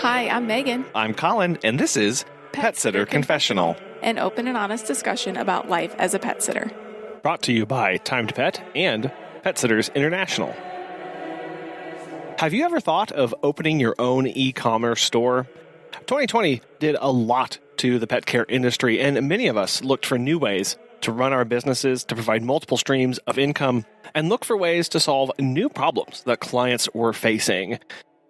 Hi, I'm Megan. I'm Colin, and this is Pet Sitter Confessional, an open and honest discussion about life as a pet sitter. Brought to you by Timed Pet and Pet Sitters International. Have you ever thought of opening your own e-commerce store? 2020 did a lot to the pet care industry, and many of us looked for new ways to run our businesses, to provide multiple streams of income, and look for ways to solve new problems that clients were facing.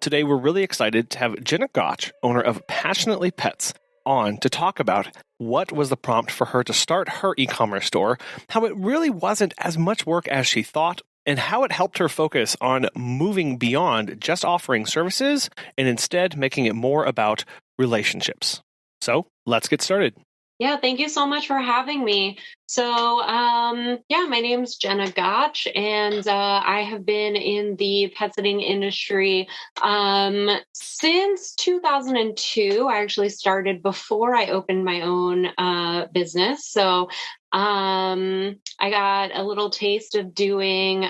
Today, we're really excited to have Jenna Gotch, owner of Passionately Pets, on to talk about what was the prompt for her to start her e-commerce store, how it really wasn't as much work as she thought, and how it helped her focus on moving beyond just offering services and instead making it more about relationships. So let's get started. Yeah, thank you so much for having me. So, my name's Jenna Gotch, and I have been in the pet sitting industry since 2002. I actually started before I opened my own business. So, I got a little taste of doing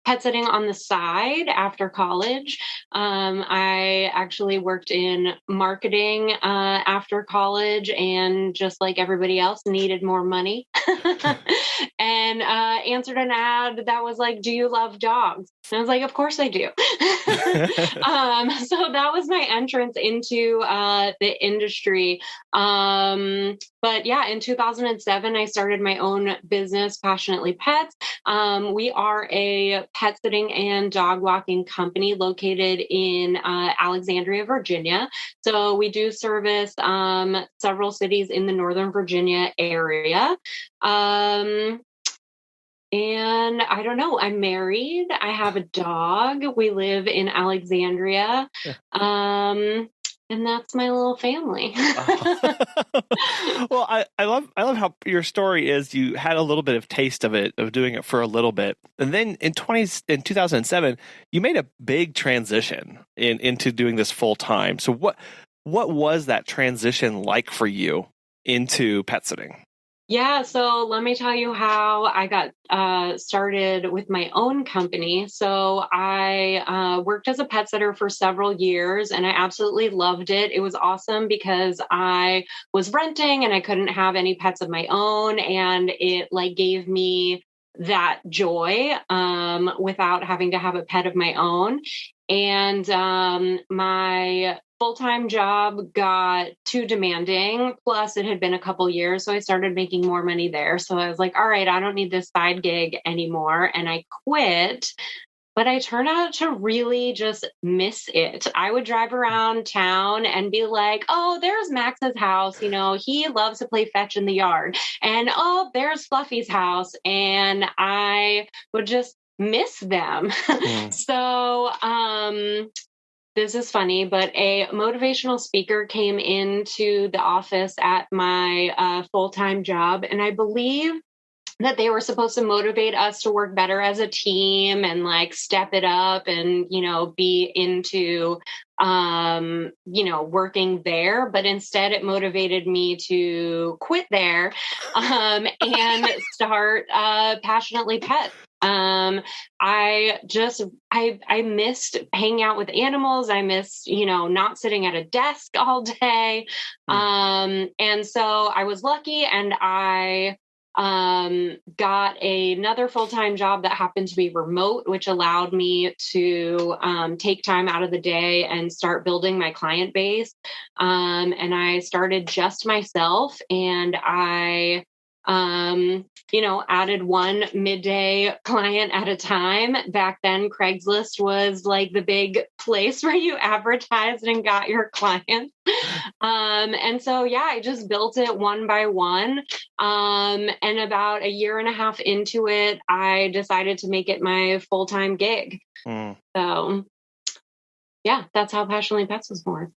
pet sitting on the side after college. I actually worked in marketing after college, and just like everybody else, needed more money. And answered an ad that was like, "Do you love dogs?" And I was like, "Of course I do." So that was my entrance into the industry. But yeah, in 2007, I started my own business, Passionately Pets. We are a pet sitting and dog walking company located in Alexandria, Virginia. So we do service several cities in the Northern Virginia area. And I don't know, I'm married. I have a dog. We live in Alexandria. And that's my little family. Well, I love how your story is. You had a little bit of taste of it, of doing it for a little bit, and then in 2007, you made a big transition into doing this full time. So what was that transition like for you into pet sitting? Yeah, so let me tell you how I got started with my own company. So I worked as a pet sitter for several years, and I absolutely loved it. It was awesome because I was renting and I couldn't have any pets of my own, and it gave me that joy without having to have a pet of my own. And my full-time job got too demanding. Plus, it had been a couple years, so I started making more money there. So I was like, all right, I don't need this side gig anymore. And I quit. But I turned out to really just miss it. I would drive around town and be like, oh, there's Max's house. You know, he loves to play fetch in the yard. And oh, there's Fluffy's house. And I would just miss them. So, this is funny, but a motivational speaker came into the office at my full-time job, and I believe that they were supposed to motivate us to work better as a team and step it up and, be into, working there. But instead it motivated me to quit there and start Passionately Pet. I missed hanging out with animals. I missed, not sitting at a desk all day. And so I was lucky, and I got another full-time job that happened to be remote, which allowed me to take time out of the day and start building my client base. And I started just myself, and I added one midday client at a time. Back then, Craigslist was the big place where you advertised and got your clients. And so, I just built it one by one. And about a year and a half into it, I decided to make it my full-time gig. So yeah, that's how Passionately Pets was born.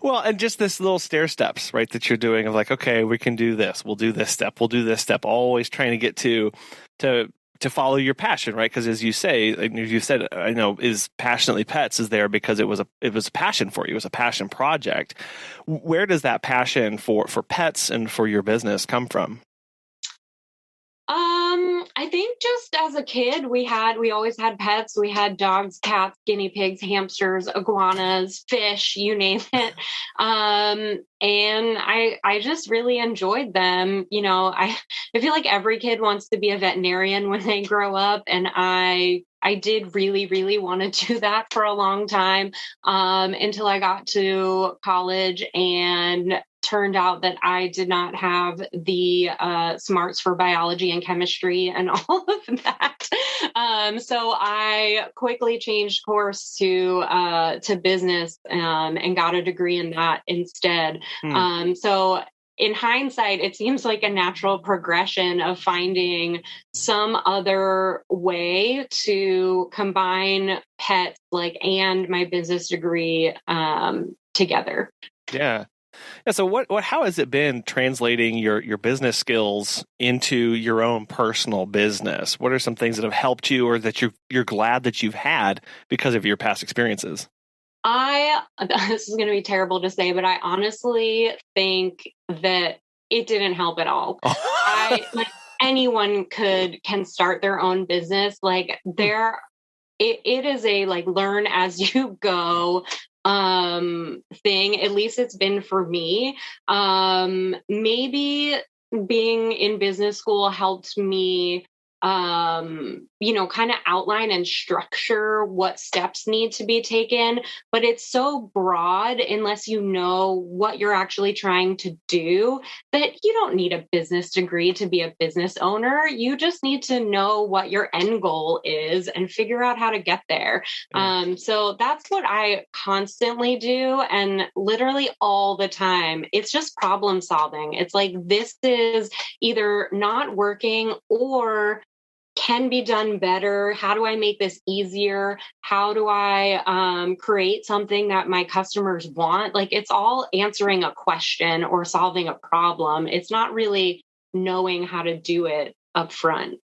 Well, and just this little stair steps, right, that you're doing of okay, we can do this. We'll do this step. We'll do this step. Always trying to get to follow your passion, right? Because as you say, as you said, I know is Passionately Pets is there because it was a passion for you. It was a passion project. Where does that passion for pets and for your business come from? I think just as a kid, we always had pets. We had dogs, cats, guinea pigs, hamsters, iguanas, fish, you name it. And I just really enjoyed them. I feel like every kid wants to be a veterinarian when they grow up. And I did really, really want to do that for a long time, until I got to college and turned out that I did not have the smarts for biology and chemistry and all of that. So I quickly changed course to business, and got a degree in that instead. So in hindsight, it seems like a natural progression of finding some other way to combine pets and my business degree together. Yeah. Yeah. So how has it been translating your business skills into your own personal business? What are some things that have helped you or that you're glad that you've had because of your past experiences? This is going to be terrible to say, but I honestly think that it didn't help at all. Anyone can start their own business. It is a learn as you go thing. At least it's been for me. Maybe being in business school helped me kind of outline and structure what steps need to be taken, but it's so broad unless you know what you're actually trying to do that you don't need a business degree to be a business owner. You just need to know what your end goal is and figure out how to get there. Yeah. So that's what I constantly do. And literally all the time, it's just problem solving. It's like, this is either not working or can be done better. How do I make this easier? How do I create something that my customers want? It's all answering a question or solving a problem. It's not really knowing how to do it up front.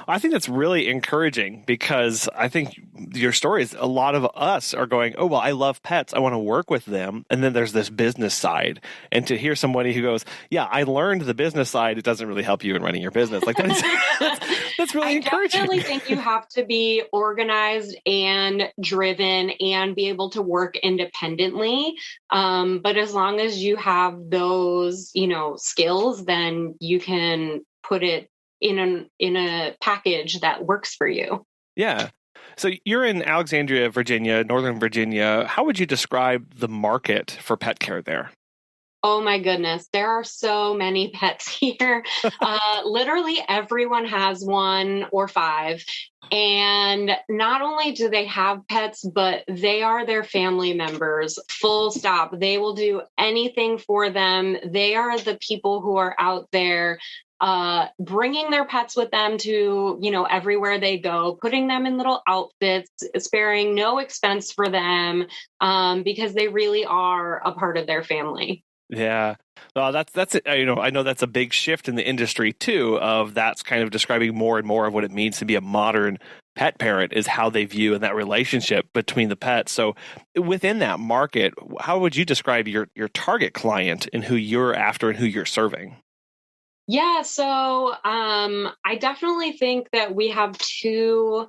I think that's really encouraging because I think your story is a lot of us are going, oh, well, I love pets. I want to work with them. And then there's this business side. And to hear somebody who goes, yeah, I learned the business side, it doesn't really help you in running your business. That's really encouraging. I definitely think you have to be organized and driven and be able to work independently. But as long as you have those, skills, then you can put it in a package that works for you. Yeah. So you're in Alexandria, Virginia, Northern Virginia. How would you describe the market for pet care there? Oh my goodness. There are so many pets here. Literally everyone has one or five. And not only do they have pets, but they are their family members, full stop. They will do anything for them. They are the people who are out there bringing their pets with them to, everywhere they go, putting them in little outfits, sparing no expense for them, because they really are a part of their family. Yeah. Well, that's it. I know that's a big shift in the industry too, of that's kind of describing more and more of what it means to be a modern pet parent is how they view and that relationship between the pets. So within that market, how would you describe your target client and who you're after and who you're serving? Yeah, so I definitely think that we have two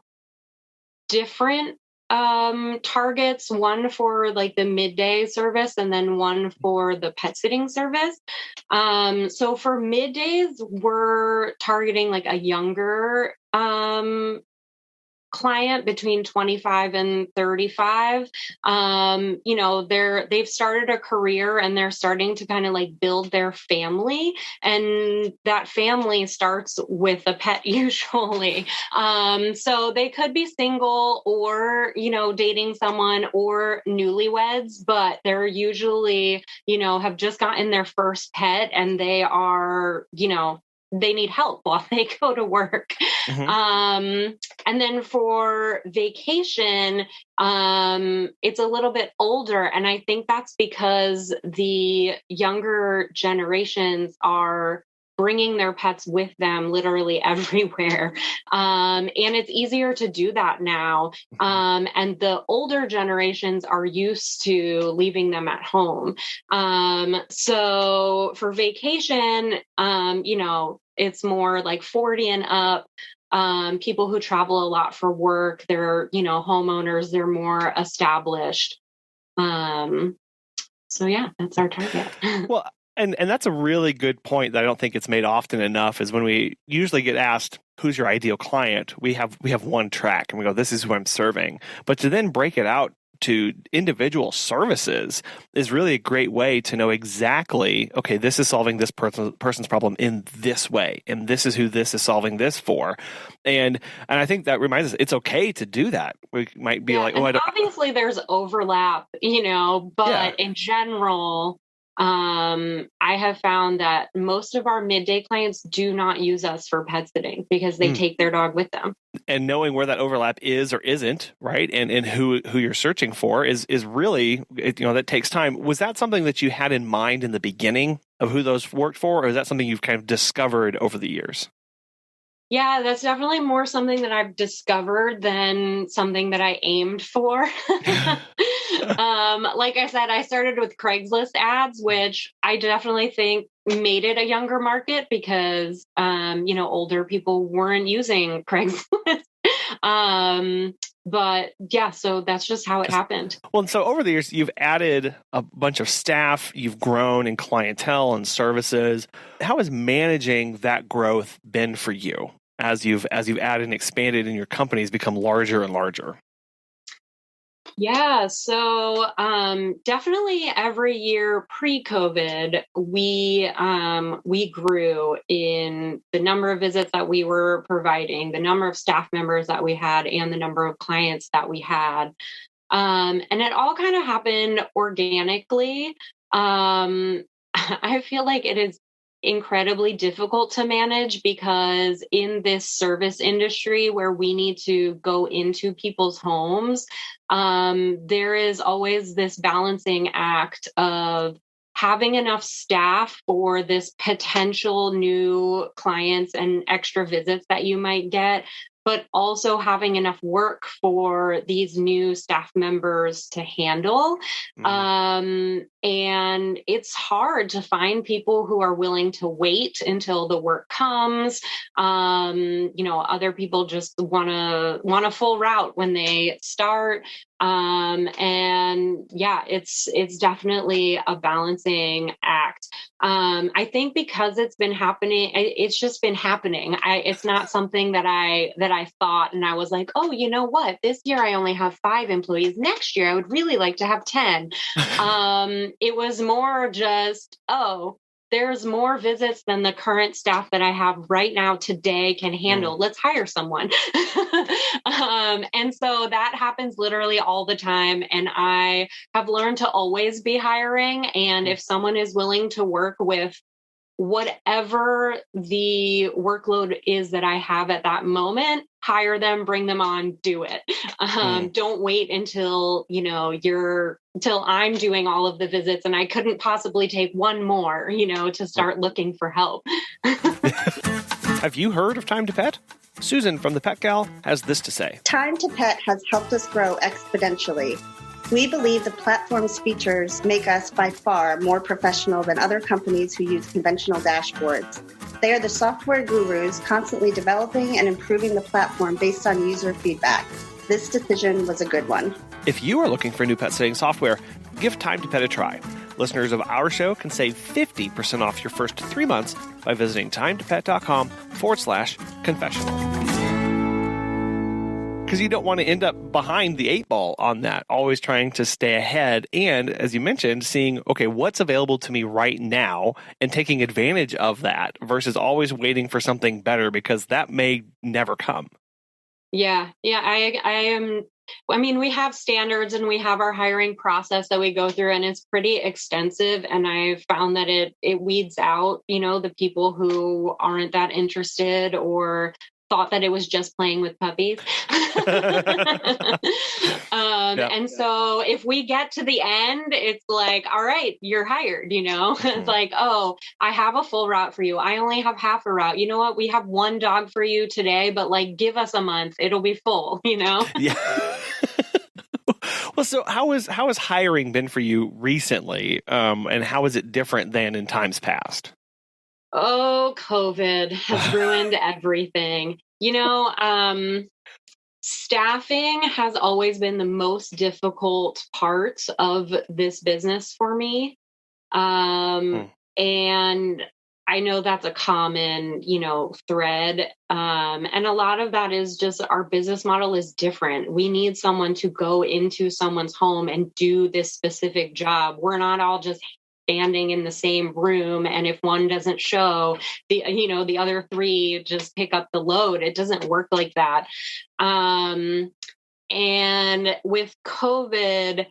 different targets, one for the midday service and then one for the pet sitting service. So for middays, we're targeting a younger client between 25 and 35. They've started a career and they're starting to kind of build their family, and that family starts with a pet usually. So they could be single or dating someone or newlyweds, but they're usually have just gotten their first pet and they are they need help while they go to work. Mm-hmm. And then for vacation, it's a little bit older. And I think that's because the younger generations are bringing their pets with them literally everywhere. And it's easier to do that now. And the older generations are used to leaving them at home. So for vacation, it's more like 40 and up. People who travel a lot for work, they're, homeowners, they're more established. So yeah, that's our target. Well, and that's a really good point that I don't think it's made often enough is when we usually get asked, who's your ideal client? We have one track and we go, this is who I'm serving. But to then break it out to individual services is really a great way to know exactly, okay, this is solving this person's problem in this way, and this is who this is solving this for. And I think that reminds us it's okay to do that. We might be like, obviously there's overlap, but in general, I have found that most of our midday clients do not use us for pet sitting because they take their dog with them. And knowing where that overlap is or isn't, right, and who you're searching for is really, that takes time. Was that something that you had in mind in the beginning of who those worked for, or is that something you've kind of discovered over the years? Yeah, that's definitely more something that I've discovered than something that I aimed for. Like I said, I started with Craigslist ads, which I definitely think made it a younger market because, older people weren't using Craigslist. But yeah, so that's just how it happened. Well, and so over the years, you've added a bunch of staff, you've grown in clientele and services. How has managing that growth been for you as you've added and expanded and your company's become larger and larger? Yeah, so definitely every year pre-COVID, we grew in the number of visits that we were providing, the number of staff members that we had, and the number of clients that we had. And it all kind of happened organically. I feel like it is incredibly difficult to manage because in this service industry where we need to go into people's homes, there is always this balancing act of having enough staff for this potential new clients and extra visits that you might get, but also having enough work for these new staff members to handle. And it's hard to find people who are willing to wait until the work comes. Other people just want a full route when they start. And yeah, it's definitely a balancing act. I think because it's been happening, it's just been happening. It's not something that I thought and I was like, oh, you know what? This year I only have 5 employees. Next year I would really like to have 10. It was more just, there's more visits than the current staff that I have right now today can handle. Let's hire someone. And so that happens literally all the time. And I have learned to always be hiring. And if someone is willing to work with whatever the workload is that I have at that moment, hire them, bring them on, do it. Don't wait until, till I'm doing all of the visits and I couldn't possibly take one more, to start looking for help. Have you heard of Time to Pet? Susan from the Pet Gal has this to say. Time to Pet has helped us grow exponentially. We believe the platform's features make us by far more professional than other companies who use conventional dashboards. They are the software gurus constantly developing and improving the platform based on user feedback. This decision was a good one. If you are looking for new pet sitting software, give Time to Pet a try. Listeners of our show can save 50% off your first 3 months by visiting timetopet.com/confessional. Because you don't want to end up behind the 8 ball on that, always trying to stay ahead. And as you mentioned, seeing, okay, what's available to me right now and taking advantage of that versus always waiting for something better because that may never come. Yeah, I am. I mean, we have standards and we have our hiring process that we go through, and it's pretty extensive. And I've found that it weeds out, the people who aren't that interested or thought that it was just playing with puppies. And so if we get to the end, it's like, all right, you're hired, It's like, oh, I have a full route for you. I only have half a route. You know what? We have one dog for you today, but like, give us a month. It'll be full, Yeah. Well, so how has hiring been for you recently? And how is it different than in times past? Oh, COVID has ruined everything. Staffing has always been the most difficult part of this business for me. And I know that's a common, thread. And a lot of that is just our business model is different. We need someone to go into someone's home and do this specific job. We're not all just standing in the same room, and if one doesn't show, the other three just pick up the load. It doesn't work like that. And with COVID,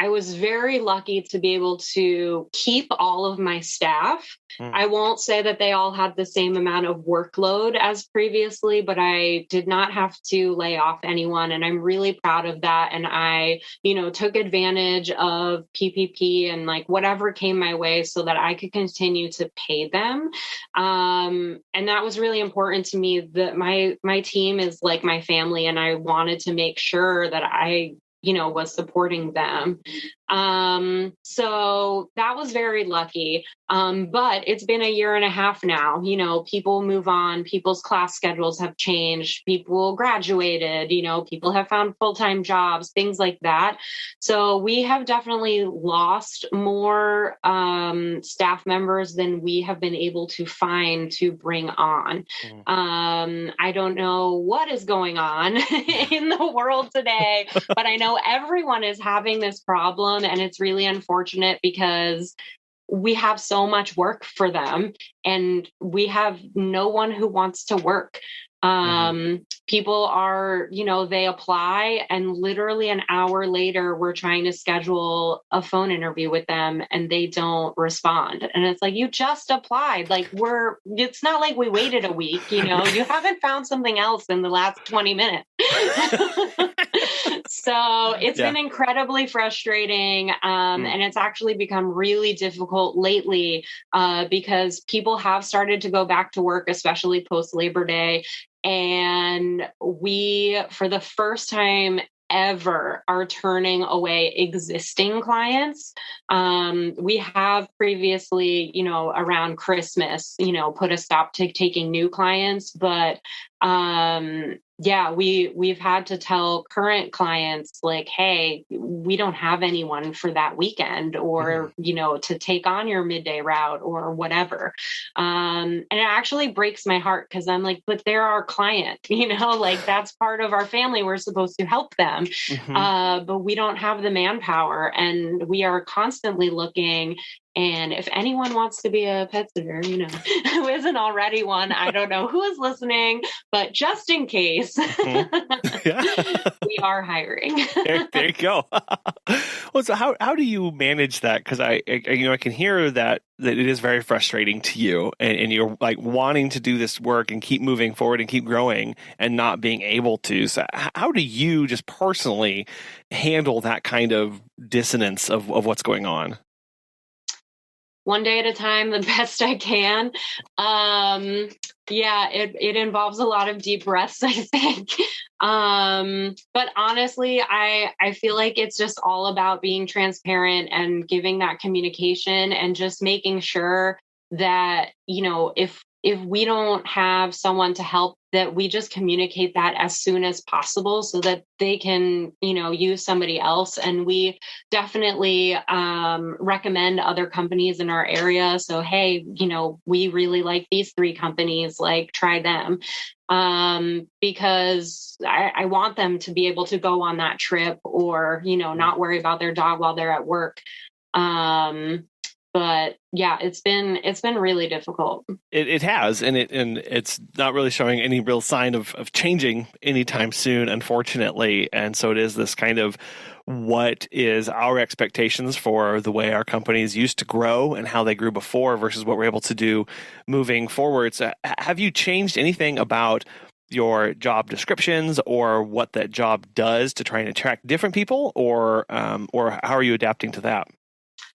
I was very lucky to be able to keep all of my staff. I won't say that they all had the same amount of workload as previously, but I did not have to lay off anyone. And I'm really proud of that. And I, took advantage of PPP and like whatever came my way so that I could continue to pay them. And that was really important to me. That my team is like my family, and I wanted to make sure that I was supporting them. So that was very lucky. But it's been 1.5 years now. People move on, people's class schedules have changed, people graduated, people have found full-time jobs, things like that. So we have definitely lost more staff members than we have been able to find to bring on. I don't know what is going on in the world today, but I know everyone is having this problem, and it's really unfortunate because we have so much work for them and we have no one who wants to work. People are, they apply, and literally an hour later, we're trying to schedule a phone interview with them and they don't respond. And it's like, you just applied. Like it's not like we waited a week, you haven't found something else in the last 20 minutes. So it's been incredibly frustrating. And it's actually become really difficult lately because people have started to go back to work, especially post Labor Day. And we, for the first time ever, are turning away existing clients. We have previously, around Christmas, put a stop to taking new clients, but we've had to tell current clients like, hey, we don't have anyone for that weekend, or, to take on your midday route or whatever. And it actually breaks my heart because I'm like, but they're our client, like that's part of our family. We're supposed to help them. But we don't have the manpower, and we are constantly looking. And if anyone wants to be a pet sitter, who isn't already one, I don't know who is listening, but just in case, we are hiring. There you go. Well, so how do you manage that? Because I can hear that it is very frustrating to you, and you're like wanting to do this work and keep moving forward and keep growing and not being able to. So how do you just personally handle that kind of dissonance of what's going on? One day at a time, the best I can. It involves a lot of deep breaths, I think. But honestly, I feel like it's just all about being transparent and giving that communication and just making sure that, if we don't have someone to help, that we just communicate that as soon as possible so that they can, use somebody else. And we definitely recommend other companies in our area. So, hey, we really like these 3 companies, like try them. Because I want them to be able to go on that trip or, not worry about their dog while they're at work. But yeah, it's been really difficult. It has, and it's not really showing any real sign of changing anytime soon, unfortunately. And so it is this kind of what is our expectations for the way our companies used to grow and how they grew before versus what we're able to do moving forward. So have you changed anything about your job descriptions or what that job does to try and attract different people, or how are you adapting to that?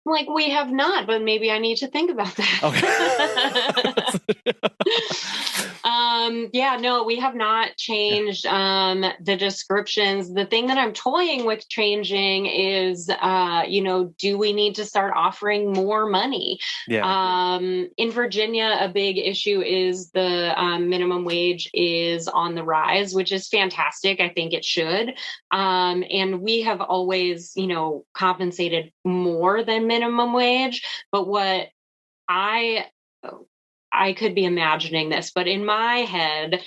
Like, we have not, but maybe I need to think about that. Okay. Yeah, no, we have not changed the descriptions. The thing that I'm toying with changing is, do we need to start offering more money? Yeah. In Virginia, a big issue is the minimum wage is on the rise, which is fantastic. I think it should. And we have always, compensated more than minimum wage. But what I could be imagining this, but in my head,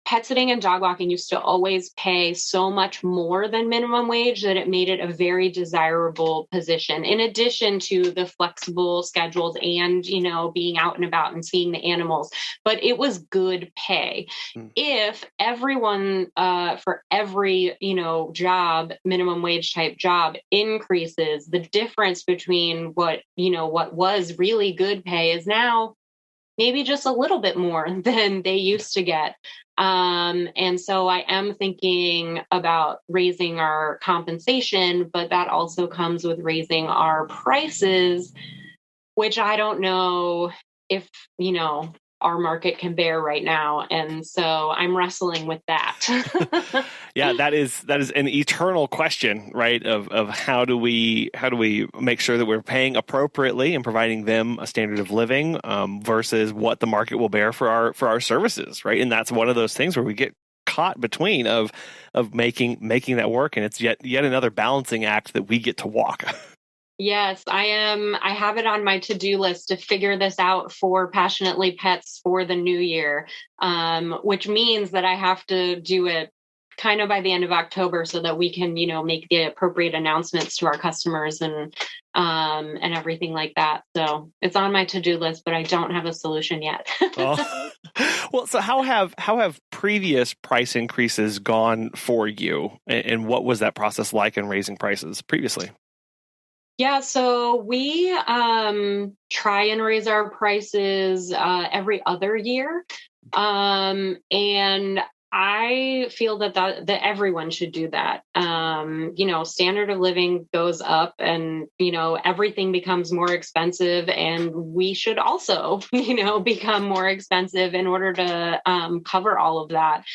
pet sitting and dog walking used to always pay so much more than minimum wage that it made it a very desirable position, in addition to the flexible schedules and, being out and about and seeing the animals. But it was good pay. If everyone, for every, job, minimum wage type job increases, the difference between what was really good pay is now maybe just a little bit more than they used to get. And so I am thinking about raising our compensation, but that also comes with raising our prices, which I don't know if, our market can bear right now. And so I'm wrestling with that. Yeah, that is an eternal question, right? Of how do we make sure that we're paying appropriately and providing them a standard of living versus what the market will bear for our services, right? And that's one of those things where we get caught between of making that work, and it's yet another balancing act that we get to walk. Yes, I have it on my to-do list to figure this out for Passionately Pets for the new year, which means that I have to do it kind of by the end of October so that we can, make the appropriate announcements to our customers and everything like that. So it's on my to-do list, but I don't have a solution yet. Well, so how have previous price increases gone for you, and what was that process like in raising prices previously? Yeah, so we try and raise our prices every other year. And I feel that everyone should do that. Standard of living goes up and, everything becomes more expensive, and we should also, become more expensive in order to cover all of that.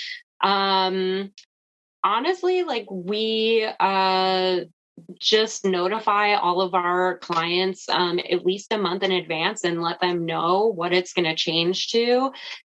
Honestly, like we just notify all of our clients at least a month in advance and let them know what it's going to change to.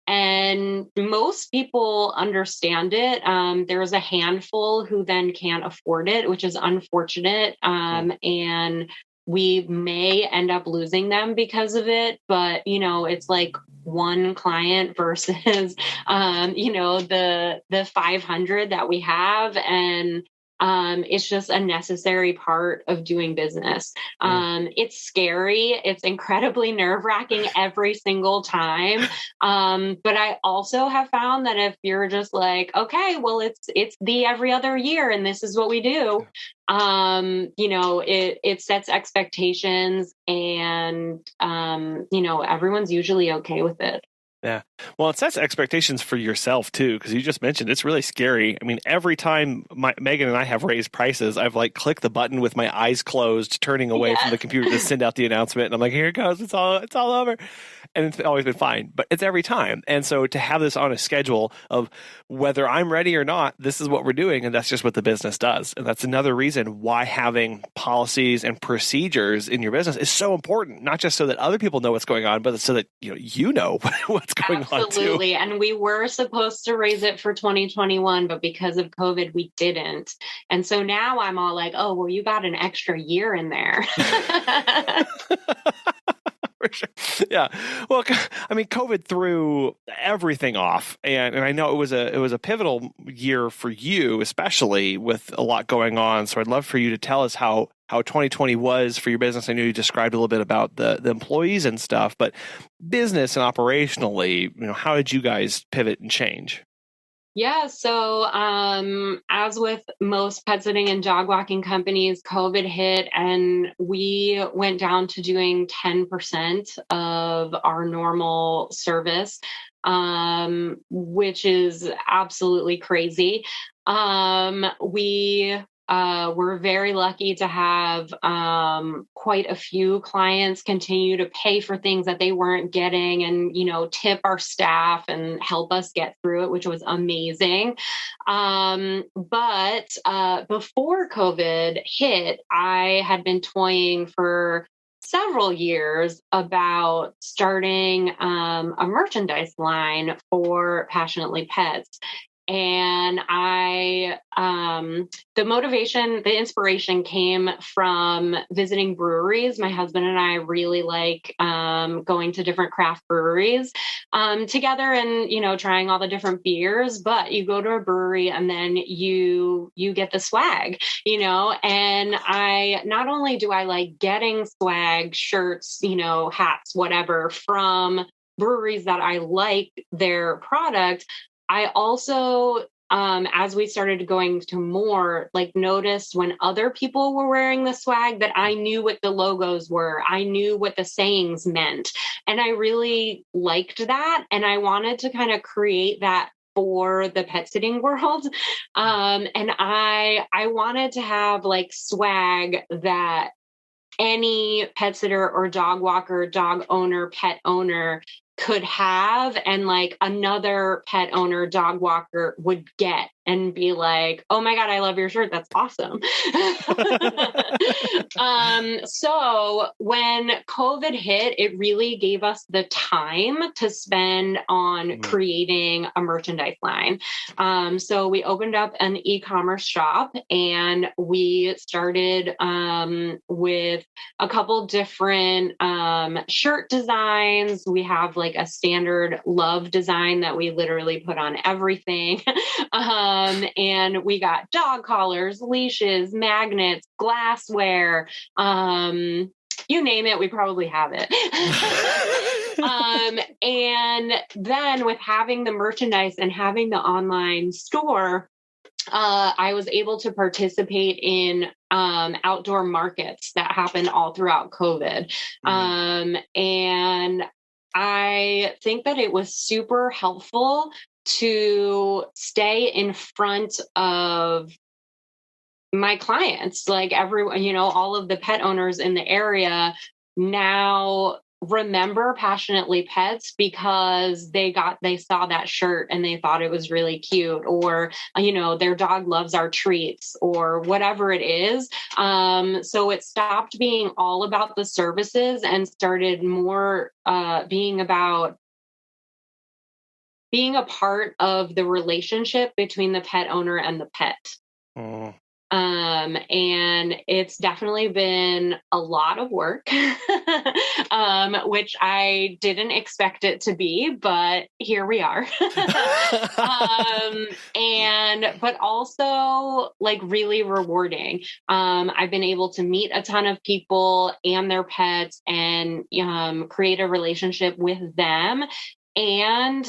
And most people understand it. There's a handful who then can't afford it, which is unfortunate. And we may end up losing them because of it. But, it's like one client versus, the 500 that we have. And it's just a necessary part of doing business. It's scary. It's incredibly nerve-wracking every single time. But I also have found that if you're just like, okay, well, it's the every other year and this is what we do, it sets expectations, and, everyone's usually okay with it. Yeah. Well, it sets expectations for yourself too, because you just mentioned it's really scary. I mean, every time Megan and I have raised prices, I've clicked the button with my eyes closed, turning away from the computer to send out the announcement. And I'm like, here it goes. It's all over. And it's always been fine, but it's every time. And so to have this on a schedule of whether I'm ready or not, this is what we're doing. And that's just what the business does. And that's another reason why having policies and procedures in your business is so important, not just so that other people know what's going on, but so that, you know what's going on too. Absolutely. And we were supposed to raise it for 2021, but because of COVID, we didn't. And so now I'm all like, oh, well, you got an extra year in there. For sure. Yeah. Well, I mean, COVID threw everything off, and I know it was a pivotal year for you, especially with a lot going on. So I'd love for you to tell us how 2020 was for your business. I know you described a little bit about the employees and stuff, but business and operationally, how did you guys pivot and change? Yeah. So, as with most pet sitting and dog walking companies, COVID hit and we went down to doing 10% of our normal service. which is absolutely crazy. We we're very lucky to have quite a few clients continue to pay for things that they weren't getting and, tip our staff and help us get through it, which was amazing. But before COVID hit, I had been toying for several years about starting a merchandise line for Passionately Pets. And the motivation, the inspiration came from visiting breweries. My husband and I really like going to different craft breweries together and, trying all the different beers. But you go to a brewery and then you get the swag, and not only do I like getting swag, shirts, hats, whatever, from breweries that I like their product, I also, as we started going to more, noticed when other people were wearing the swag that I knew what the logos were. I knew what the sayings meant. And I really liked that. And I wanted to kind of create that for the pet sitting world. And I wanted to have swag that any pet sitter or dog walker, dog owner, pet owner could have, and another pet owner, dog walker would get and be like, oh my God, I love your shirt. That's awesome. So when COVID hit, it really gave us the time to spend on creating a merchandise line. So we opened up an e-commerce shop and we started with a couple different shirt designs. We have a standard love design that we literally put on everything. And we got dog collars, leashes, magnets, glassware, you name it, we probably have it. And then with having the merchandise and having the online store, I was able to participate in outdoor markets that happened all throughout COVID. And I think that it was super helpful to stay in front of my clients, everyone, all of the pet owners in the area now remember Passionately Pets because they saw that shirt and they thought it was really cute, or, their dog loves our treats or whatever it is. So it stopped being all about the services and started more being about being a part of the relationship between the pet owner and the pet. And it's definitely been a lot of work, which I didn't expect it to be, but here we are. But also really rewarding. I've been able to meet a ton of people and their pets and create a relationship with them. And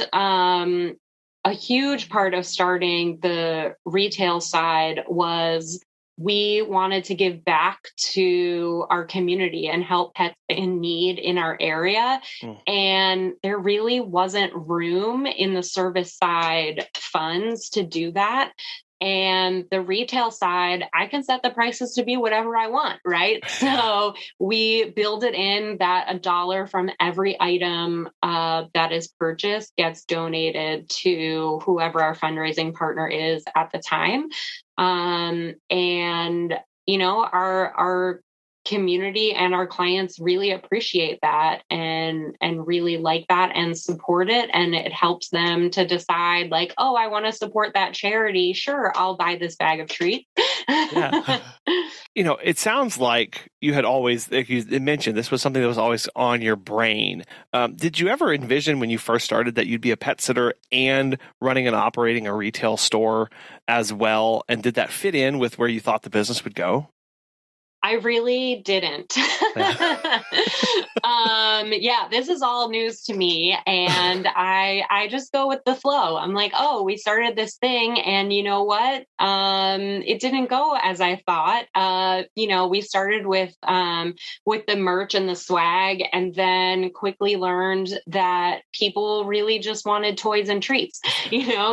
a huge part of starting the retail side was we wanted to give back to our community and help pets in need in our area. And there really wasn't room in the service side funds to do that. And the retail side, I can set the prices to be whatever I want, right? So we build it in that $1 from every item that is purchased gets donated to whoever our fundraising partner is at the time. And, our community and our clients really appreciate that and really like that and support it. And it helps them to decide oh, I want to support that charity. Sure, I'll buy this bag of treats. Yeah. It sounds like you had always, like you mentioned, this was something that was always on your brain. Did you ever envision when you first started that you'd be a pet sitter and running and operating a retail store as well? And did that fit in with where you thought the business would go? I really didn't. Yeah, this is all news to me. And I just go with the flow. I'm like, oh, we started this thing and you know what? It didn't go as I thought. We started with the merch and the swag and then quickly learned that people really just wanted toys and treats,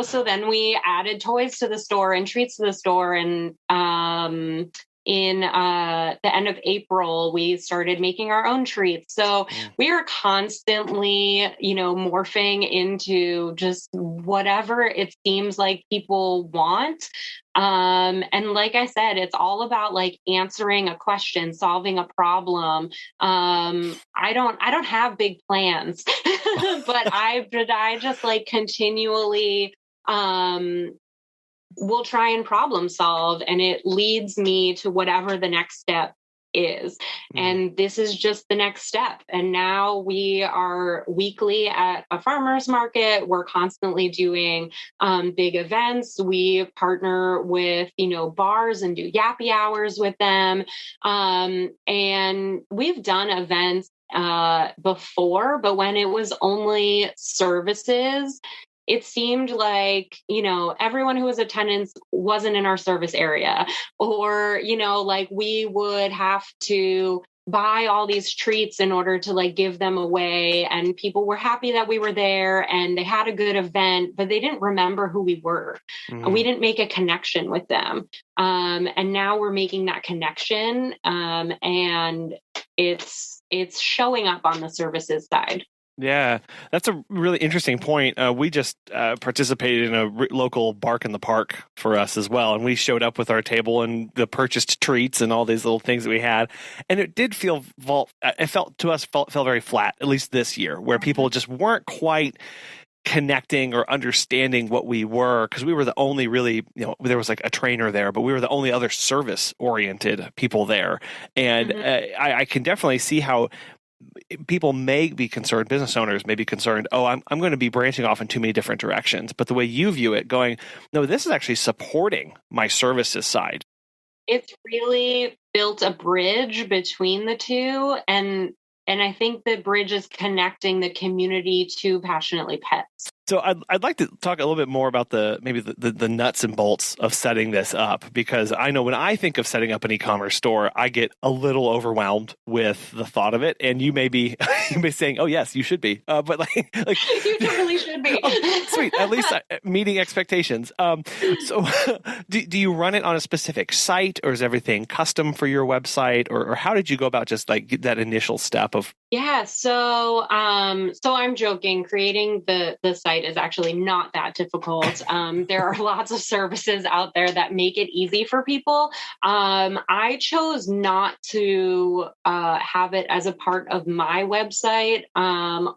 so then we added toys to the store and treats to the store. And, in the end of April, we started making our own treats. So we are constantly, morphing into just whatever it seems like people want. And like I said, it's all about like answering a question, solving a problem. I don't have big plans, but I just like continually, will try and problem solve, and it leads me to whatever the next step is. And this is just the next step. And now we are weekly at a farmer's market. We're constantly doing big events. We partner with, bars and do yappy hours with them. And we've done events before, but when it was only services, it seemed like, everyone who was attendance wasn't in our service area, or, like we would have to buy all these treats in order to like give them away. And people were happy that we were there and they had a good event, but they didn't remember who we were. We didn't make a connection with them. And now we're making that connection. And it's showing up on the services side. Yeah, that's a really interesting point. We just participated in a local Bark in the Park for us as well. And we showed up with our table and the purchased treats and all these little things that we had. And it did felt very flat, at least this year, where people just weren't quite connecting or understanding what we were, because we were the only really, there was like a trainer there, but we were the only other service oriented people there. And I can definitely see how people may be concerned, business owners may be concerned, I'm going to be branching off in too many different directions. But the way you view it, going, no, this is actually supporting my services side. It's really built a bridge between the two. And I think the bridge is connecting the community to Passionately Pets. So I'd like to talk a little bit more about the nuts and bolts of setting this up, because I know when I think of setting up an e-commerce store, I get a little overwhelmed with the thought of it. And you may be saying, "Oh yes, you should be," but like you totally should be. Oh, sweet, at least meeting expectations. So do you run it on a specific site, or is everything custom for your website, or how did you go about just like that initial step of? Yeah, so I'm joking. Creating the site is actually not that difficult. There are lots of services out there that make it easy for people. I chose not to have it as a part of my website,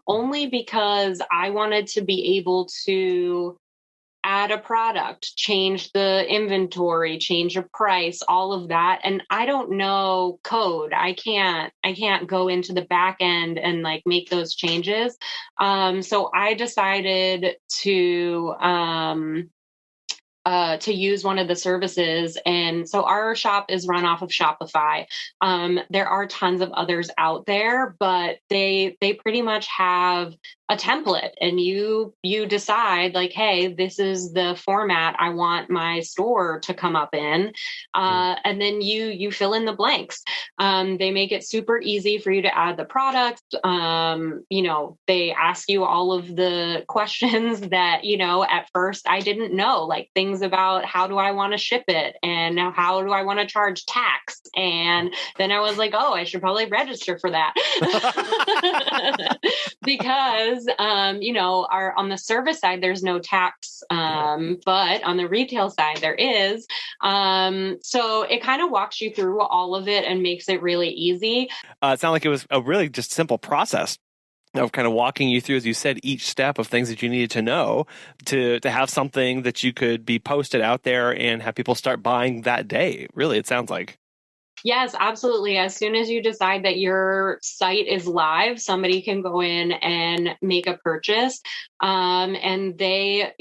only because I wanted to be able to add a product, change the inventory, change a price, all of that. And I don't know code. I can't go into the back end and like make those changes. So I decided to use one of the services. And so our shop is run off of Shopify. There are tons of others out there, but they pretty much have a template, and you decide like, hey, this is the format I want my store to come up in. And then you fill in the blanks. They make it super easy for you to add the product. They ask you all of the questions that, at first I didn't know, like things about how do I want to ship it and how do I want to charge tax. And then I was like, oh, I should probably register for that. Because, on the service side, there's no tax, but on the retail side, there is. So it kind of walks you through all of it and makes it really easy. It sounded like it was a really just simple process of kind of walking you through, as you said, each step of things that you needed to know to have something that you could be posted out there and have people start buying that day. Really, it sounds like. Yes, absolutely. As soon as you decide that your site is live, somebody can go in and make a purchase. And they,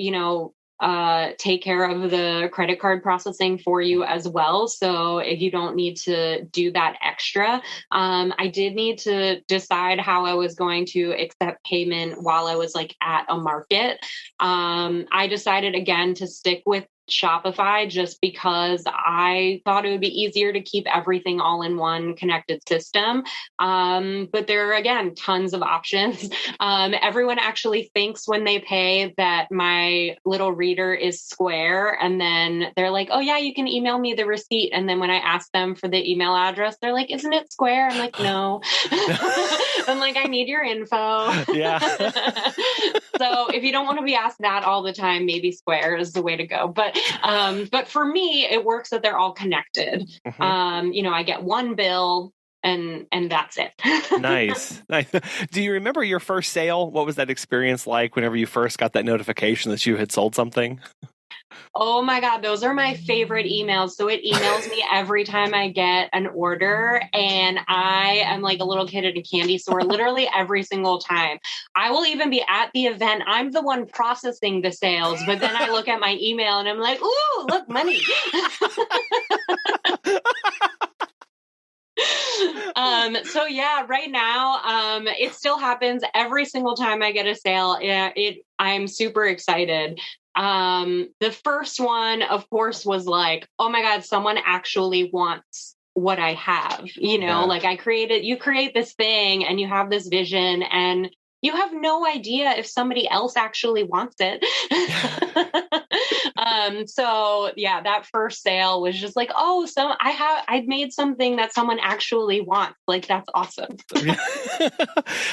take care of the credit card processing for you as well. So if you don't need to do that extra, I did need to decide how I was going to accept payment while I was like at a market. I decided again to stick with Shopify just because I thought it would be easier to keep everything all in one connected system. But there are, again, tons of options. Everyone actually thinks when they pay that my little reader is Square. And then they're like, oh, yeah, you can email me the receipt. And then when I ask them for the email address, they're like, isn't it Square? I'm like, no. I'm like, I need your info. Yeah. So if you don't want to be asked that all the time, maybe Square is the way to go. But for me, it works that they're all connected. Mm-hmm. I get one bill and that's it. Nice. Do you remember your first sale? What was that experience like whenever you first got that notification that you had sold something? Oh my God, those are my favorite emails. So it emails me every time I get an order, and I am like a little kid at a candy store, literally every single time. I will even be at the event. I'm the one processing the sales, but then I look at my email and I'm like, ooh, look, money. So yeah, right now, it still happens every single time I get a sale. I'm super excited. The first one, of course, was like, oh my God, someone actually wants what I have, like you create this thing and you have this vision and you have no idea if somebody else actually wants it. So yeah, that first sale was just like, oh, I've made something that someone actually wants. Like, that's awesome.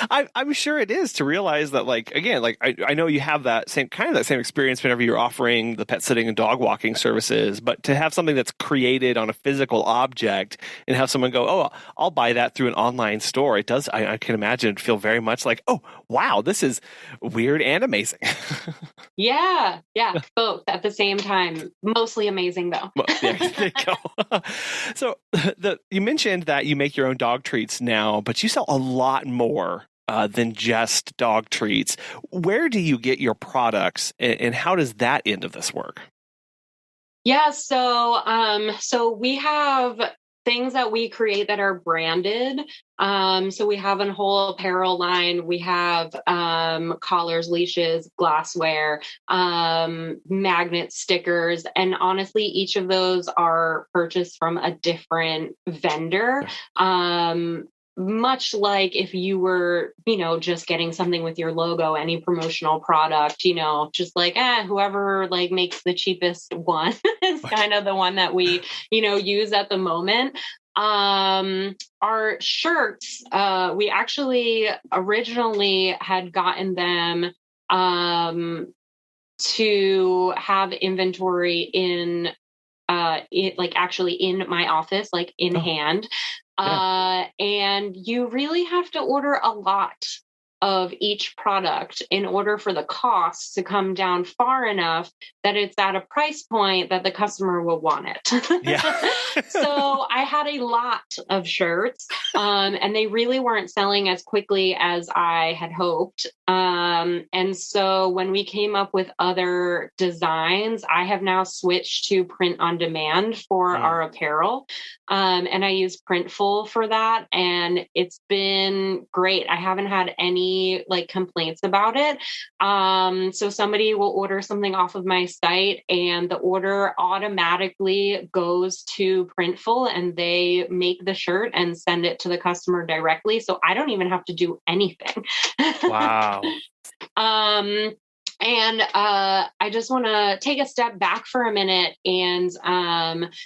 I'm sure it is, to realize that, like, again, like I know you have that same experience whenever you're offering the pet sitting and dog walking services, but to have something that's created on a physical object and have someone go, oh, I'll buy that through an online store. It does. I can imagine it feel very much like, oh, wow, this is weird and amazing. Yeah, both at the same time. Mostly amazing, though. Well, yeah, there you go. So you mentioned that you make your own dog treats now, but you sell a lot more than just dog treats. Where do you get your products, and how does that end of this work? Yeah, so we have things that we create that are branded. So we have a whole apparel line. We have collars, leashes, glassware, magnet stickers. And honestly, each of those are purchased from a different vendor. Much like if you were, just getting something with your logo, any promotional product, just like, whoever like makes the cheapest one is kind of the one that we, use at the moment. Our shirts, we actually originally had gotten them, to have inventory in actually in my office, like in hand. Yeah. And you really have to order a lot of each product in order for the costs to come down far enough that it's at a price point that the customer will want it. Yeah. So I had a lot of shirts, and they really weren't selling as quickly as I had hoped. And so when we came up with other designs, I have now switched to print on demand for our apparel. And I use Printful for that. And it's been great. I haven't had any complaints about it. So somebody will order something off of my site and the order automatically goes to Printful and they make the shirt and send it to the customer directly. So I don't even have to do anything. Wow. And I just want to take a step back for a minute and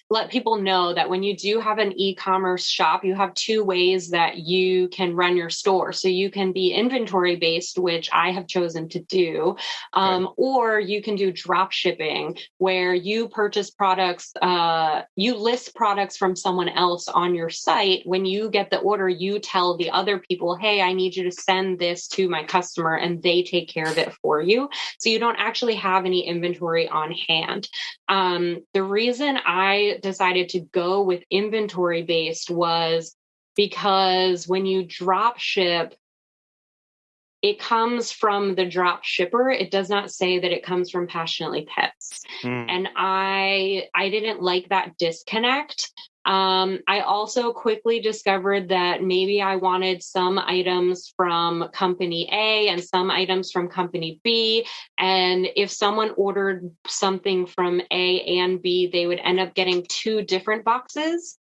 let people know that when you do have an e-commerce shop, you have two ways that you can run your store. So you can be inventory based, which I have chosen to do, or you can do drop shipping, where you purchase products, you list products from someone else on your site. When you get the order, you tell the other people, hey, I need you to send this to my customer, and they take care of it for you. So you don't actually have any inventory on hand. The reason I decided to go with inventory based was because when you drop ship, it comes from the drop shipper. It does not say that it comes from Passionately Pets. And I didn't like that disconnect. I also quickly discovered that maybe I wanted some items from company A and some items from company B. And if someone ordered something from A and B, they would end up getting 2 different boxes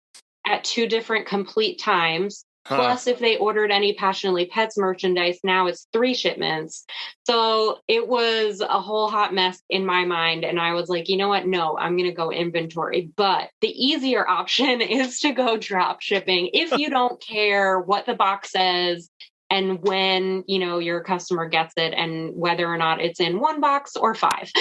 at 2 different complete times. Plus, if they ordered any Passionately Pets merchandise, now it's 3 shipments. So it was a whole hot mess in my mind. And I was like, you know what? No, I'm going to go inventory. But the easier option is to go drop shipping. If you don't care what the box says and when, your customer gets it and whether or not it's in 1 box or 5.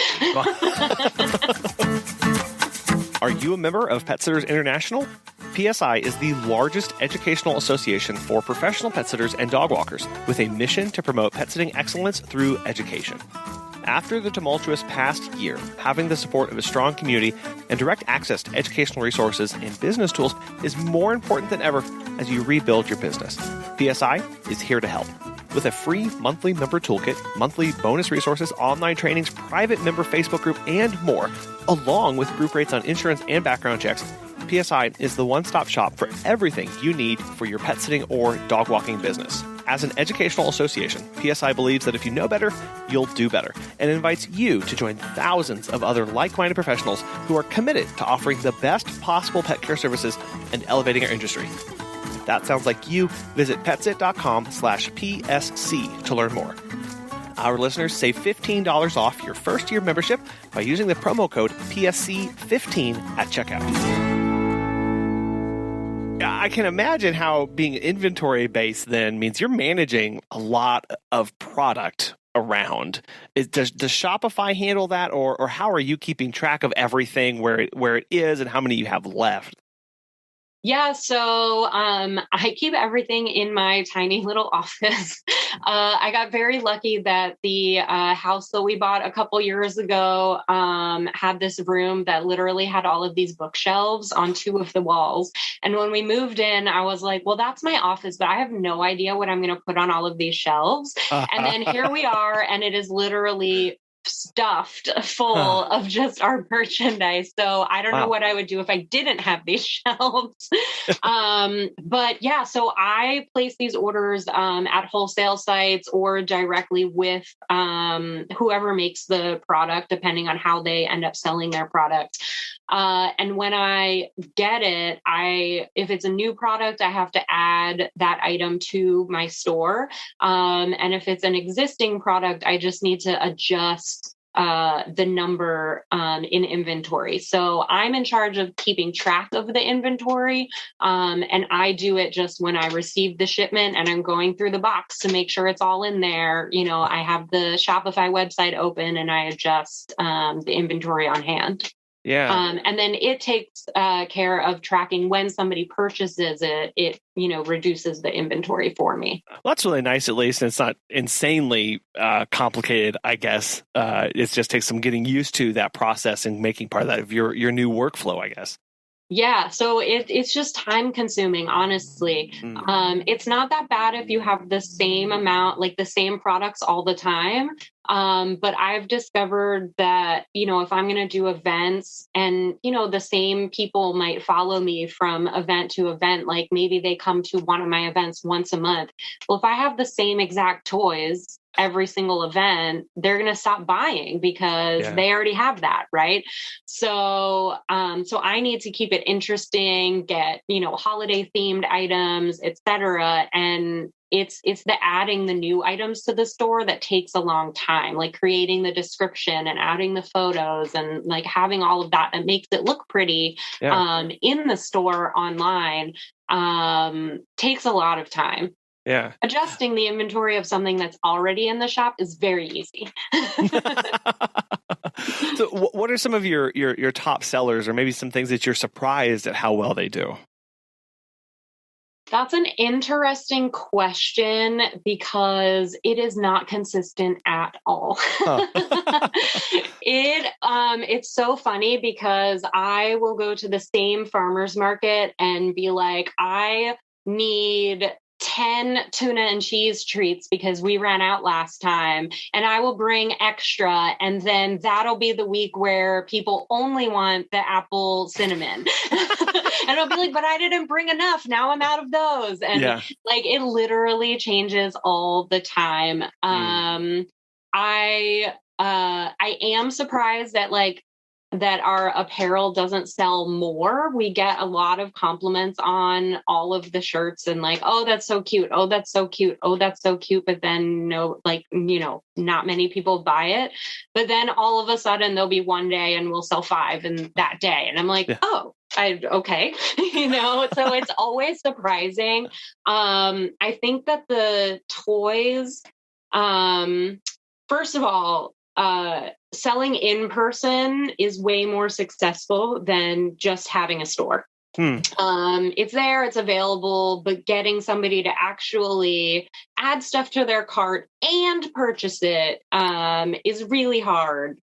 Are you a member of Pet Sitters International? PSI is the largest educational association for professional pet sitters and dog walkers with a mission to promote pet sitting excellence through education. After the tumultuous past year, having the support of a strong community and direct access to educational resources and business tools is more important than ever as you rebuild your business. PSI is here to help. With a free monthly member toolkit, monthly bonus resources, online trainings, private member Facebook group, and more, along with group rates on insurance and background checks, PSI is the one-stop shop for everything you need for your pet sitting or dog walking business. As an educational association, PSI believes that if you know better, you'll do better, and invites you to join thousands of other like-minded professionals who are committed to offering the best possible pet care services and elevating our industry. If that sounds like you, visit petsit.com/PSC to learn more. Our listeners save $15 off your first year membership by using the promo code PSC15 at checkout. I can imagine how being inventory-based then means you're managing a lot of product around. Does Shopify handle that, or how are you keeping track of everything where it is and how many you have left? Yeah, so I keep everything in my tiny little office. I got very lucky that the house that we bought a couple years ago had this room that literally had all of these bookshelves on 2 of the walls. And when we moved in, I was like, well, that's my office, but I have no idea what I'm going to put on all of these shelves. And then here we are, and it is literally stuffed full of just our merchandise. So I don't know what I would do if I didn't have these shelves. But yeah, so I place these orders at wholesale sites or directly with whoever makes the product, depending on how they end up selling their product. And when I get it, if it's a new product, I have to add that item to my store. And if it's an existing product, I just need to adjust the number in inventory. So I'm in charge of keeping track of the inventory. And I do it just when I receive the shipment and I'm going through the box to make sure it's all in there. I have the Shopify website open and I adjust the inventory on hand. Yeah. And then it takes care of tracking when somebody purchases it. It, reduces the inventory for me. Well, that's really nice, at least. And it's not insanely complicated, I guess. It just takes some getting used to that process and making part of that of your new workflow, I guess. Yeah, so it's just time consuming, honestly. It's not that bad if you have the same amount, like the same products all the time. But I've discovered that, if I'm going to do events and, the same people might follow me from event to event, like maybe they come to one of my events once a month. Well, if I have the same exact toys every single event, they're going to stop buying because they already have that. Right. So I need to keep it interesting, get, holiday themed items, etc. And it's the adding the new items to the store that takes a long time, like creating the description and adding the photos and like having all of that makes it look pretty in the store online takes a lot of time. Yeah. Adjusting the inventory of something that's already in the shop is very easy. So what are some of your top sellers, or maybe some things that you're surprised at how well they do? That's an interesting question because it is not consistent at all. It's so funny because I will go to the same farmer's market and be like, I need 10 tuna and cheese treats because we ran out last time, and I will bring extra, and then that'll be the week where people only want the apple cinnamon. And I'll be like, but I didn't bring enough, now I'm out of those. And like it literally changes all the time. I am surprised that our apparel doesn't sell more. We get a lot of compliments on all of the shirts and like, oh, that's so cute. Oh, that's so cute. Oh, that's so cute. But then not many people buy it. But then all of a sudden there'll be one day and we'll sell 5 in that day. And I'm like, okay. So it's always surprising. I think that the toys, first of all, selling in person is way more successful than just having a store. It's there, it's available, but getting somebody to actually add stuff to their cart and purchase it is really hard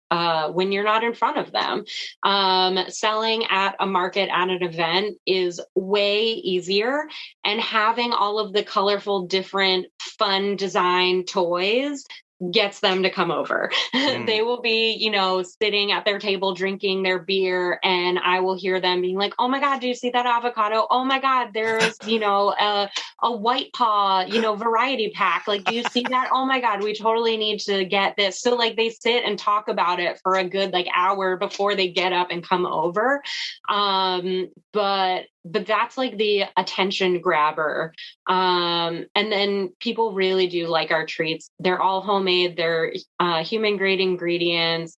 when you're not in front of them. Selling at a market, at an event is way easier, and having all of the colorful, different, fun design toys gets them to come over. They will be, sitting at their table drinking their beer, and I will hear them being like, oh my God, do you see that avocado? Oh my God, there's, a white paw, variety pack. Like, do you see that? Oh my God, we totally need to get this. So like they sit and talk about it for a good hour before they get up and come over. But that's like the attention grabber. And then people really do like our treats. They're all homemade. They're human grade ingredients.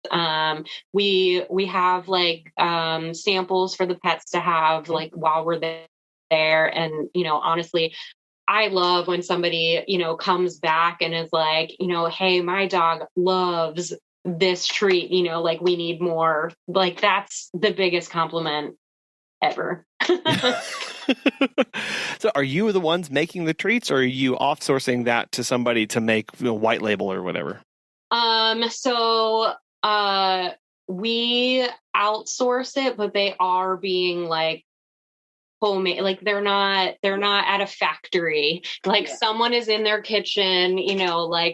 We have samples for the pets to have while we're there. And, honestly, I love when somebody, comes back and is like, hey, my dog loves this treat, we need more. Like, that's the biggest compliment ever. So are you the ones making the treats, or are you offsourcing that to somebody to make white label or whatever? So we outsource it, but they are being homemade. They're not at a factory. Someone is in their kitchen,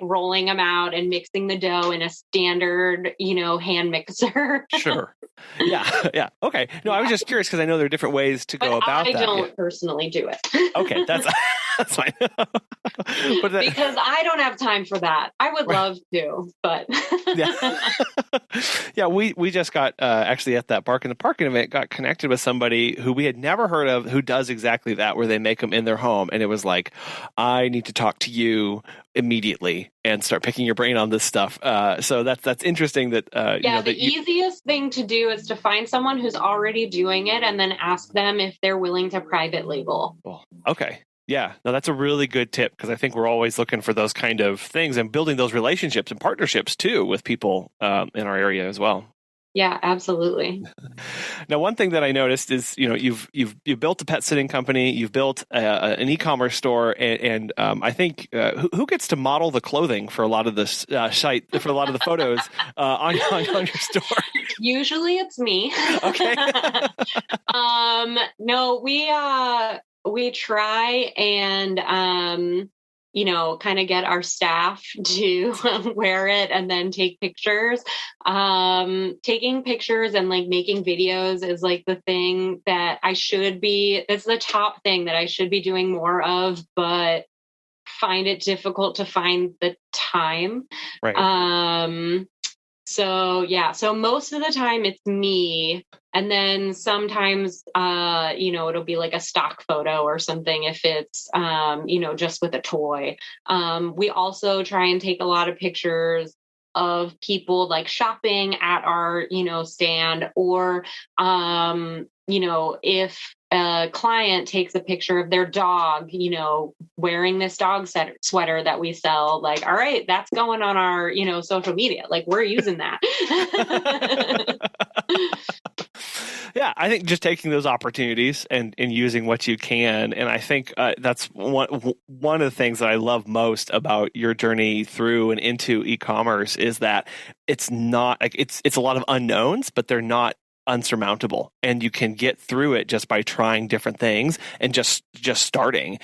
rolling them out and mixing the dough in a standard, hand mixer. Sure. Yeah. Okay. No, I was just curious because I know there are different ways to go about that. I don't personally do it. Okay, that's fine. Because I don't have time for that. I would love to, but yeah. We just got actually at that Bark in the Parking event, got connected with somebody who we had never heard of, who does exactly that, where they make them in their home, and it was like, I need to talk to you immediately and start picking your brain on this stuff. So that's interesting. That easiest thing to do is to find someone who's already doing it and then ask them if they're willing to private label. Well, okay. Yeah, no, that's a really good tip, because I think we're always looking for those kind of things and building those relationships and partnerships too with people in our area as well. Yeah, absolutely. Now, one thing that I noticed is, you've built a pet sitting company, you've built an e-commerce store, and I think who gets to model the clothing for a lot of the site, for a lot of the photos on your store? Usually, it's me. Okay. No, we try and kind of get our staff to wear it and then take pictures. Taking pictures and making videos is the thing that it's the top thing that I should be doing more of, but find it difficult to find the time. Right. So most of the time it's me. And then sometimes, it'll be a stock photo or something if it's, just with a toy. We also try and take a lot of pictures of people shopping at our, stand, or, if a client takes a picture of their dog, wearing this dog sweater that we sell, all right, that's going on our, social media. We're using that. Yeah, I think just taking those opportunities and using what you can. And I think that's one of the things that I love most about your journey through and into e-commerce is that it's not it's a lot of unknowns, but they're not unsurmountable, and you can get through it just by trying different things and just starting.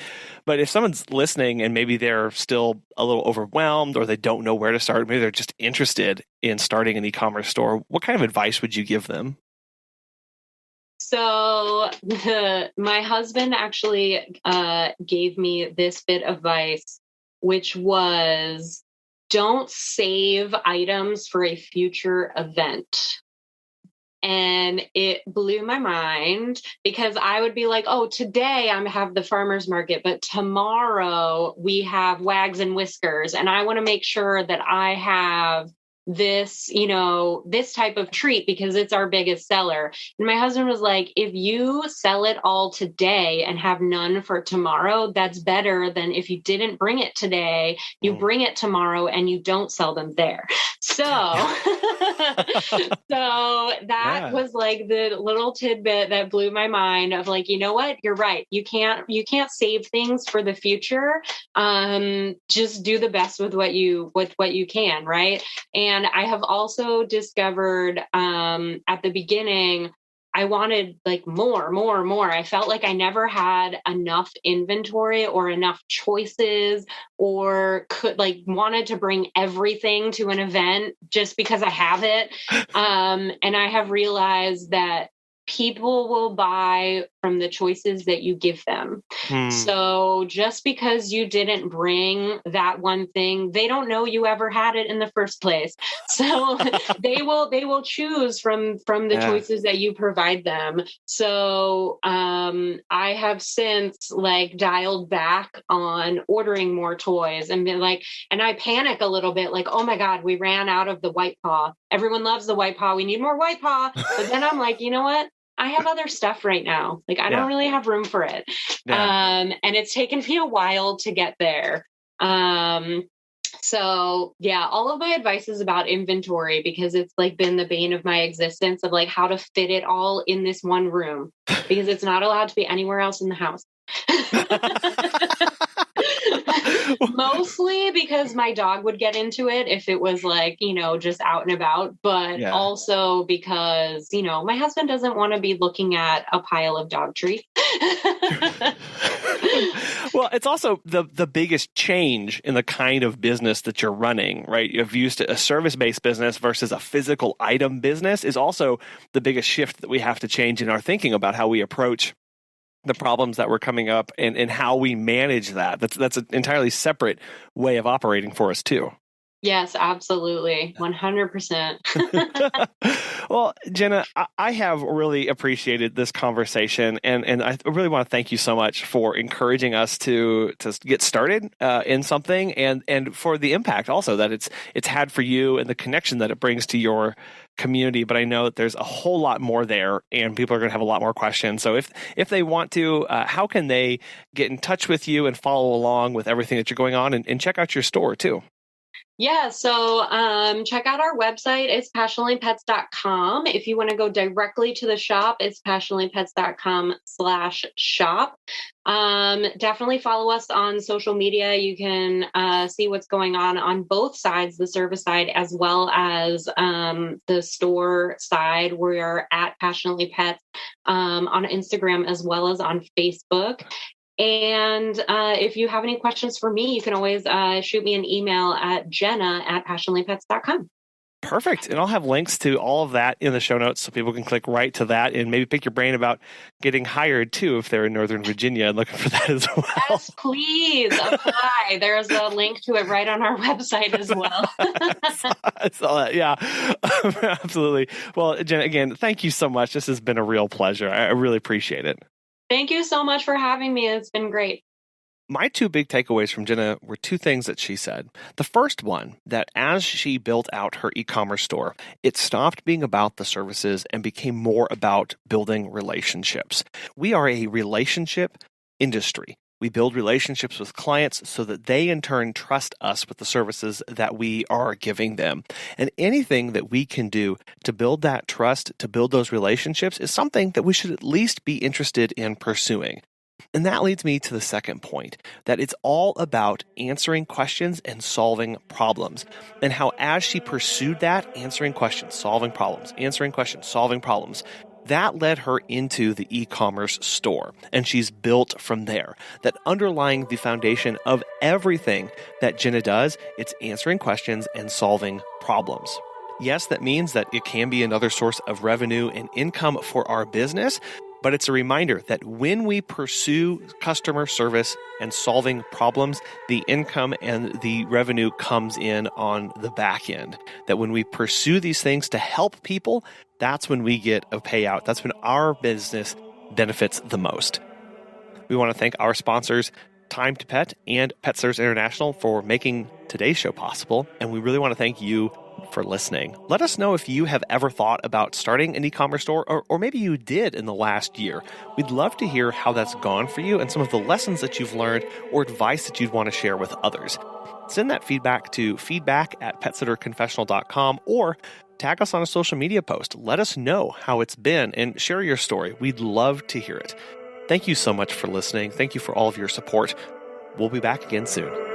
But if someone's listening and maybe they're still a little overwhelmed, or they don't know where to start, maybe they're just interested in starting an e-commerce store, what kind of advice would you give them? So my husband actually gave me this bit of advice, which was, don't save items for a future event. And it blew my mind, because I would be like, oh, today I have the farmer's market, but tomorrow we have Wags and Whiskers. And I want to make sure that I have this, this type of treat because it's our biggest seller. And my husband was like, if you sell it all today and have none for tomorrow, that's better than if you didn't bring it today, you bring it tomorrow and you don't sell them there. So, so that was like the little tidbit that blew my mind of like, you know what, you're right. You can't save things for the future. Just do the best with what you can. Right. And I have also discovered at the beginning, I wanted like more. I felt like I never had enough inventory or enough choices, or wanted to bring everything to an event just because I have it. And I have realized that people will buy from the choices that you give them. So just because you didn't bring that one thing, they don't know you ever had it in the first place. So they will choose from the choices that you provide them. So I have since dialed back on ordering more toys and been and I panic a little bit, oh my God, we ran out of the white paw. Everyone loves the white paw. We need more white paw. But then I'm like, you know what? I have other stuff right now. I don't really have room for it. And it's taken me a while to get there. So yeah, all of my advice is about inventory, because it's been the bane of my existence of how to fit it all in this one room, because it's not allowed to be anywhere else in the house. Mostly because my dog would get into it if it was just out and about, but also because, my husband doesn't want to be looking at a pile of dog treats. Well, it's also the biggest change in the kind of business that you're running, right? You've used a service-based business versus a physical item business is also the biggest shift that we have to change in our thinking about how we approach the problems that were coming up and how we manage that. That's an entirely separate way of operating for us too. Yes, absolutely. 100%. Well, Jenna, I have really appreciated this conversation, and I really want to thank you so much for encouraging us to get started in something, and for the impact also that it's had for you and the connection that it brings to your community. But I know that there's a whole lot more there, and people are going to have a lot more questions. So if they want to, how can they get in touch with you and follow along with everything that you're going on, and check out your store too? Yeah, so check out our website. It's passionatelypets.com. If you want to go directly to the shop, it's passionatelypets.com/shop. Definitely follow us on social media. You can see what's going on both sides, the service side as well as the store side. We're at Passionately Pets on Instagram as well as on Facebook. And if you have any questions for me, you can always shoot me an email at jenna@passionatelypets.com. Perfect. And I'll have links to all of that in the show notes so people can click right to that and maybe pick your brain about getting hired too if they're in Northern Virginia and looking for that as well. Yes, please apply. There's a link to it right on our website as well. I saw that. Yeah, absolutely. Well, Jenna, again, thank you so much. This has been a real pleasure. I really appreciate it. Thank you so much for having me. It's been great. My two big takeaways from Jenna were two things that she said. The first one, that as she built out her e-commerce store, it stopped being about the services and became more about building relationships. We are a relationship industry. We build relationships with clients so that they in turn trust us with the services that we are giving them. And anything that we can do to build that trust, to build those relationships, is something that we should at least be interested in pursuing. And that leads me to the second point, that it's all about answering questions and solving problems. And how as she pursued that, answering questions, solving problems, answering questions, solving problems, that led her into the e-commerce store, and she's built from there. That underlying the foundation of everything that Jenna does, it's answering questions and solving problems. Yes, that means that it can be another source of revenue and income for our business, but it's a reminder that when we pursue customer service and solving problems, the income and the revenue comes in on the back end. That when we pursue these things to help people, that's when we get a payout. That's when our business benefits the most. We want to thank our sponsors, Time to Pet and Pet Sitters International, for making today's show possible. And we really want to thank you for listening. Let us know if you have ever thought about starting an e-commerce store, or maybe you did in the last year. We'd love to hear how that's gone for you and some of the lessons that you've learned or advice that you'd want to share with others. Send that feedback to feedback@petsitterconfessional.com or tag us on a social media post. Let us know how it's been and share your story. We'd love to hear it. Thank you so much for listening. Thank you for all of your support. We'll be back again soon.